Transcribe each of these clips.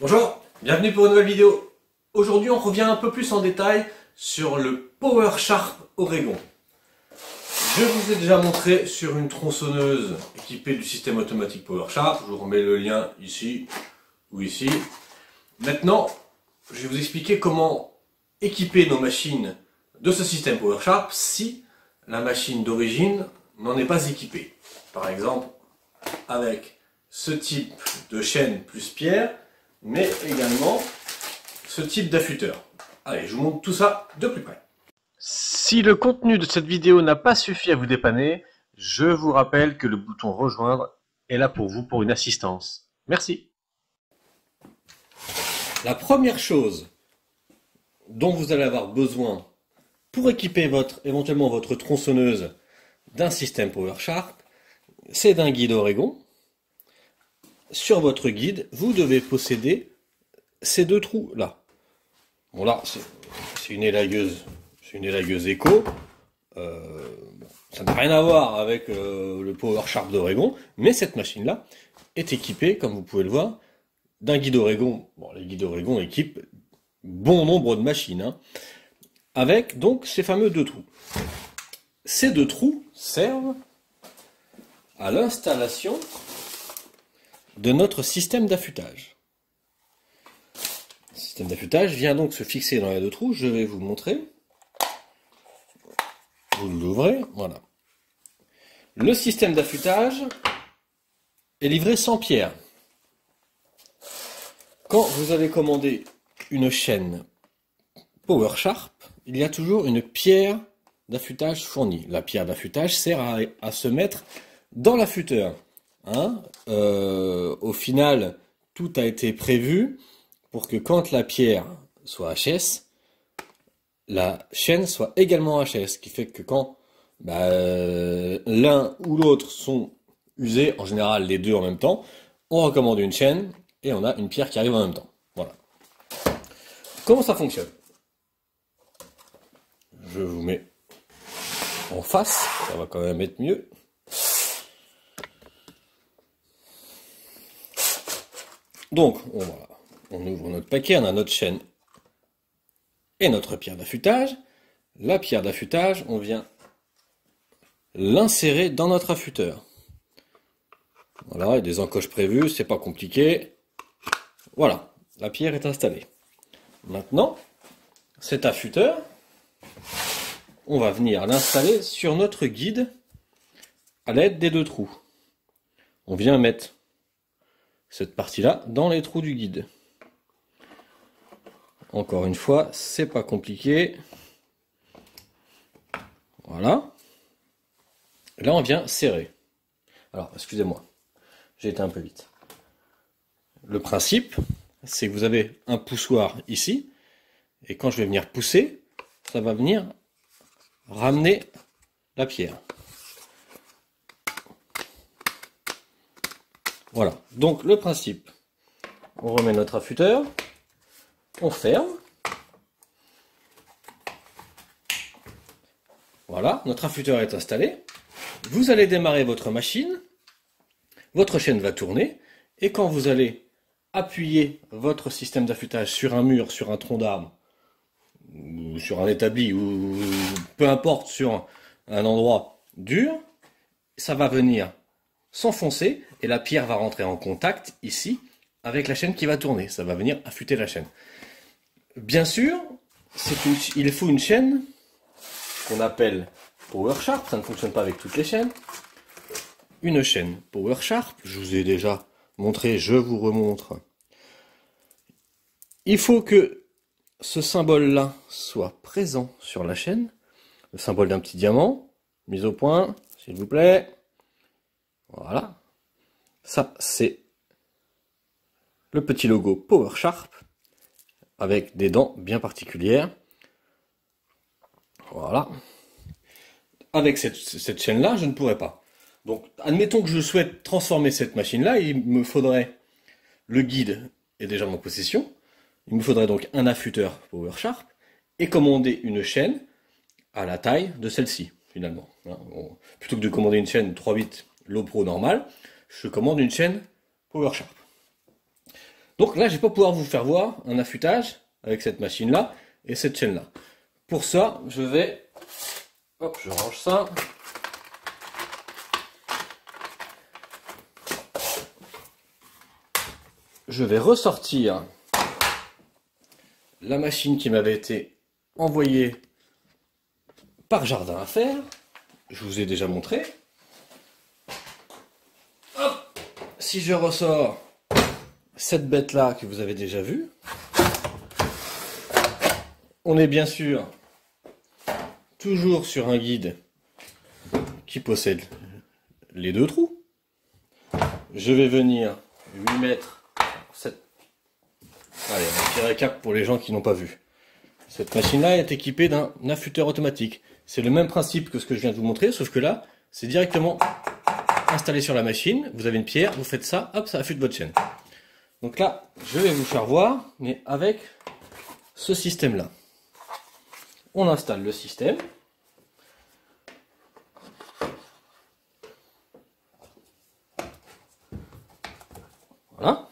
Bonjour, bienvenue pour une nouvelle vidéo. Aujourd'hui on revient un peu plus en détail sur le PowerSharp Oregon. Je vous ai déjà montré sur une tronçonneuse équipée du système automatique PowerSharp. Je vous remets le lien ici ou ici. Maintenant, je vais vous expliquer comment équiper nos machines de ce système PowerSharp si la machine d'origine n'en est pas équipée. Par exemple, avec ce type de chaîne plus pierre, mais également ce type d'affûteur. Allez, je vous montre tout ça de plus près. Si le contenu de cette vidéo n'a pas suffi à vous dépanner, je vous rappelle que le bouton rejoindre est là pour vous pour une assistance. Merci. La première chose dont vous allez avoir besoin pour équiper éventuellement votre tronçonneuse d'un système PowerSharp, c'est d'un guide Oregon. Sur votre guide, vous devez posséder ces deux trous là. Bon là, c'est une élagueuse Echo. Ça n'a rien à voir avec le PowerSharp d'Oregon, mais cette machine-là est équipée, comme vous pouvez le voir, d'un guide Oregon. Bon, les guides Oregon équipent bon nombre de machines, hein, avec donc ces fameux deux trous. Ces deux trous servent à l'installation de notre système d'affûtage. Le système d'affûtage vient donc se fixer dans les deux trous. Je vais vous montrer. Vous l'ouvrez, voilà. Le système d'affûtage est livré sans pierre. Quand vous avez commandé une chaîne PowerSharp, il y a toujours une pierre d'affûtage fournie. La pierre d'affûtage sert à se mettre dans l'affûteur. Hein, au final, tout a été prévu pour que quand la pierre soit HS, la chaîne soit également HS, ce qui fait que quand l'un ou l'autre sont usés, en général les deux en même temps, on recommande une chaîne et on a une pierre qui arrive en même temps. Voilà. Comment ça fonctionne? Je vous mets en face, ça va quand même être mieux. Donc, on ouvre notre paquet, on a notre chaîne et notre pierre d'affûtage. La pierre d'affûtage, on vient l'insérer dans notre affûteur. Voilà, il y a des encoches prévues, c'est pas compliqué. Voilà, la pierre est installée. Maintenant, cet affûteur, on va venir l'installer sur notre guide à l'aide des deux trous. On vient mettre cette partie-là dans les trous du guide. Encore une fois, c'est pas compliqué. Voilà. Là, on vient serrer. Alors, excusez-moi, j'ai été un peu vite. Le principe, c'est que vous avez un poussoir ici, et quand je vais venir pousser, ça va venir ramener la pierre. Voilà, donc le principe, on remet notre affûteur, on ferme. Voilà, notre affûteur est installé. Vous allez démarrer votre machine, votre chaîne va tourner, et quand vous allez appuyer votre système d'affûtage sur un mur, sur un tronc d'arbre, ou sur un établi, ou peu importe sur un endroit dur, ça va venir s'enfoncer et la pierre va rentrer en contact ici avec la chaîne qui va tourner. Ça va venir affûter la chaîne. Bien sûr, il faut une chaîne qu'on appelle PowerSharp. Ça ne fonctionne pas avec toutes les chaînes. Une chaîne PowerSharp, je vous ai déjà montré, je vous remontre. Il faut que ce symbole-là soit présent sur la chaîne. Le symbole d'un petit diamant, mis au point, s'il vous plaît. Voilà, ça c'est le petit logo PowerSharp avec des dents bien particulières. Voilà. Avec cette chaîne-là, je ne pourrais pas. Donc, admettons que je souhaite transformer cette machine-là, il me faudrait, le guide est déjà en ma possession, il me faudrait donc un affûteur PowerSharp et commander une chaîne à la taille de celle-ci, finalement. Plutôt que de commander une chaîne 3/8 Low Pro normale, je commande une chaîne PowerSharp. Donc là, je vais pas pouvoir vous faire voir un affûtage avec cette machine-là et cette chaîne-là. Pour ça, je vais... Hop, je range ça. Je vais ressortir la machine qui m'avait été envoyée par Jardin à faire. Je vous ai déjà montré. Hop, si je ressors cette bête-là que vous avez déjà vue, on est bien sûr toujours sur un guide qui possède les deux trous. Je vais venir lui mettre cette... Allez, un petit récap pour les gens qui n'ont pas vu. Cette machine-là est équipée d'un affûteur automatique. C'est le même principe que ce que je viens de vous montrer, sauf que là, c'est directement installé sur la machine. Vous avez une pierre, vous faites ça, hop, ça affûte votre chaîne. Donc là, je vais vous faire voir, mais avec ce système-là. On installe le système. Voilà.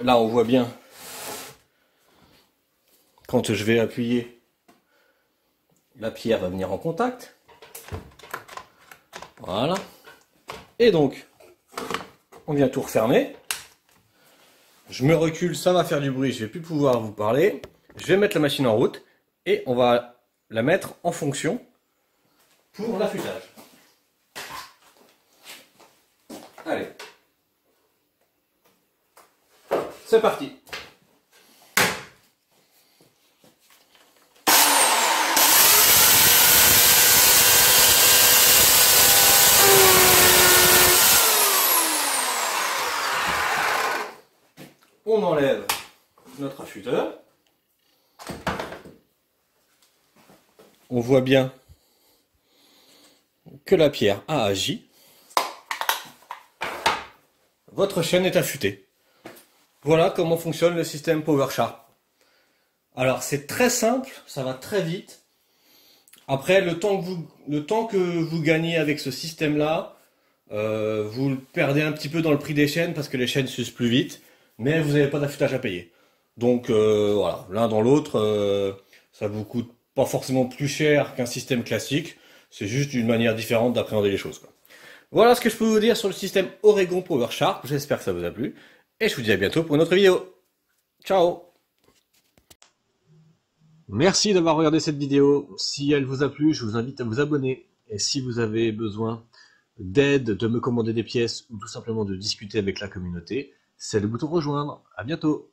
Là, on voit bien, quand je vais appuyer, la pierre va venir en contact. Voilà. Et donc, on vient tout refermer. Je me recule, ça va faire du bruit, je vais plus pouvoir vous parler. Je vais mettre la machine en route et on va la mettre en fonction pour l'affûtage. Allez. C'est parti. On enlève notre affûteur. On voit bien que la pierre a agi. Votre chaîne est affûtée. Voilà comment fonctionne le système PowerSharp. Alors c'est très simple, ça va très vite. Après, le temps que vous gagnez avec ce système-là, vous le perdez un petit peu dans le prix des chaînes parce que les chaînes s'usent plus vite, mais vous n'avez pas d'affûtage à payer. Donc voilà, l'un dans l'autre, ça vous coûte pas forcément plus cher qu'un système classique. C'est juste une manière différente d'appréhender les choses, quoi. Voilà ce que je peux vous dire sur le système Oregon PowerSharp. J'espère que ça vous a plu. Et je vous dis à bientôt pour une autre vidéo. Ciao! Merci d'avoir regardé cette vidéo. Si elle vous a plu, je vous invite à vous abonner. Et si vous avez besoin d'aide, de me commander des pièces ou tout simplement de discuter avec la communauté, c'est le bouton rejoindre. À bientôt!